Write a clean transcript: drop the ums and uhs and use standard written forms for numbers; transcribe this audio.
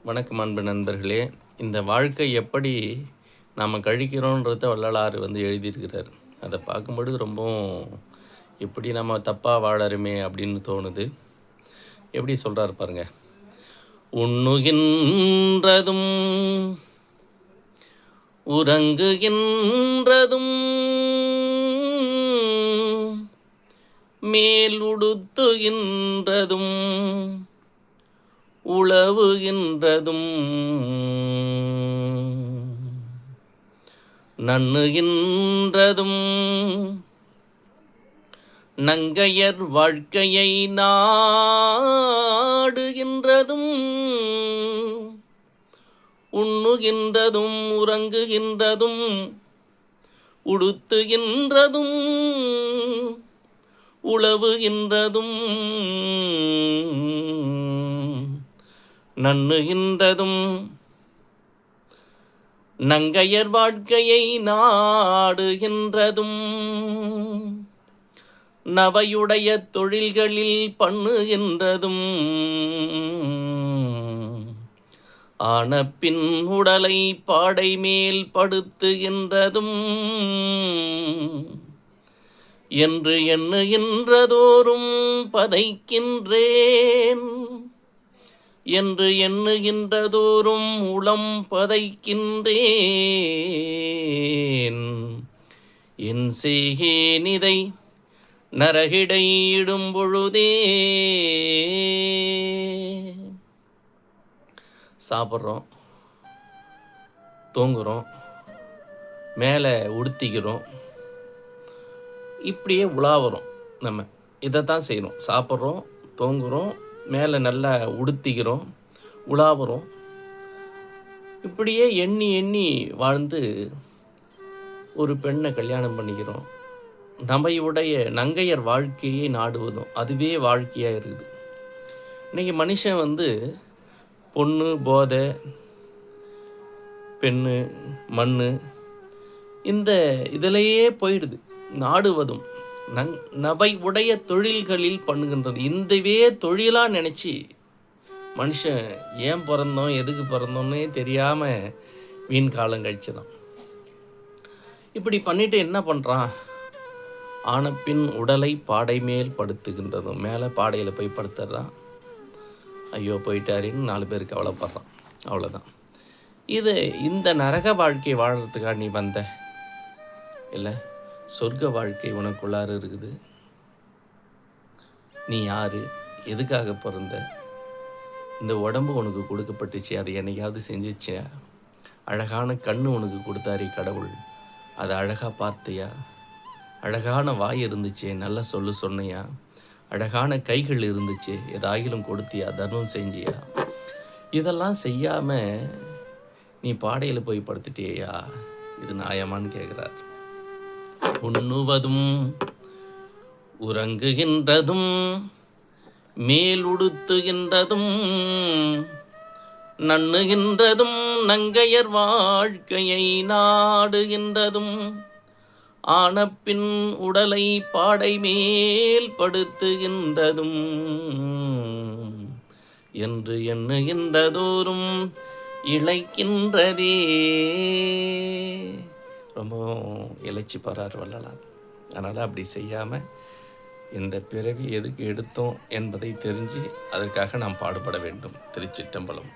வணக்கம் அன்பு நண்பர்களே. இந்த வாழ்க்கை எப்படி நாம் கழிக்கிறோன்றத வள்ளலார் எழுதியிருக்கிறார். அதை பார்க்கும்பொழுது ரொம்பவும் எப்படி நம்ம தப்பாக வாழறமே அப்படின்னு தோணுது. எப்படி சொல்கிறார் பாருங்க. உண்ணுகின்றதும் உறங்குகின்றதும் மேலுடுத்துகின்றதும் உழவுகின்றதும் நண்ணுகின்றதும் நங்கையர் வாழ்க்கையை நாடுகின்றதும் உண்ணுகின்றதும் உறங்குகின்றதும் உடுத்துகின்றதும் உழவுகின்றதும் நண்ணுகின்றதும் நங்கையர் வாழ்க்கையை நாடுகின்றதும் நவையுடைய தொழில்களில் பண்ணுகின்றதும் ஆனப்பின் உடலை பாடை மேல் படுத்துகின்றதும் என்று எண்ணுகின்றதோறும் பதைக்கின்றேன் என்று எண்ணுகின்றதோறும் உளம் பதைக்கின்றேன். என் செய்கேனிதை நரகிடையிடும் பொழுதே. சாப்பிட்றோம், தூங்குகிறோம், மேலே உடுத்திக்கிறோம், இப்படியே உலாவுறோம். நம்ம இதை தான் செய்கிறோம். சாப்பிட்றோம், தூங்குகிறோம், மேலே நல்லா உடுத்திக்கிறோம், உலாவுறோம். இப்படியே எண்ணி எண்ணி வாழ்ந்து ஒரு பெண்ணை கல்யாணம் பண்ணிக்கிறோம். நம்மையுடைய நங்கையர் வாழ்க்கையை நாடுவதும் அதுவே வாழ்க்கையாக இருக்குது. இன்றைக்கி மனுஷன் பொண்ணு, போதை, பெண்ணு, மண் இந்த இதிலேயே போயிடுது. நாடுவதும் நவை உடைய தொழில்களில் பண்ணுகின்றது. இந்தவே தொழிலாக நினச்சி மனுஷன் ஏன் பிறந்தோம், எதுக்கு பிறந்தோன்னே தெரியாமல் வீண் காலம் கழிச்சிடான். இப்படி பண்ணிட்டு என்ன பண்ணுறான்? ஆனப்பின் உடலை பாடை மேல் படுத்துகின்றதும், மேலே பாடையில் போய் படுத்துடுறான். ஐயோ போயிட்டாரின்னு 4 பேர் கவலைப்படுறான். அவ்வளோதான். இந்த நரக வாழ்க்கை வாழறதுக்காக நீ வந்த இல்லை, சொர்க்க வாழ்க்கை உனக்குள்ளார இருக்குது. நீ யார், எதுக்காக பிறந்த, இந்த உடம்பு உனக்கு கொடுக்கப்பட்டுச்சு, அதை என்னைக்காவது செஞ்சிச்சியா? அழகான கண்ணு உனக்கு கொடுத்தாரி கடவுள், அதை அழகாக பார்த்தியா? அழகான வாய் இருந்துச்சு, நல்லா சொன்னியா? அழகான கைகள் இருந்துச்சு, எதாகிலும் கொடுத்தியா? தர்மம் செஞ்சியா? இதெல்லாம் செய்யாமல் நீ பாடையில் போய் படுத்துட்டியா? இது நியாயமான்னு கேட்குறார். உண்ணுவதும் உறங்குகின்றதும் மேலுடுத்துகின்றதும் நண்ணுகின்றதும் நங்கையர் வாழ்க்கையை நாடுகின்றதும் ஆனப்பின் உடலை பாடை மேல் படுத்துகின்றதும் என்று எண்ணுகின்றதோறும் இழைக்கின்றதே. ரொம்ப இழைச்சி பாரார் வள்ளலார். அதனால் அப்படி செய்யாமல் இந்த பிறவி எதுக்கு எடுத்தோம் என்பதை தெரிஞ்சு அதற்காக நாம் பாடுபட வேண்டும். திருச்சிற்றம்பலம்.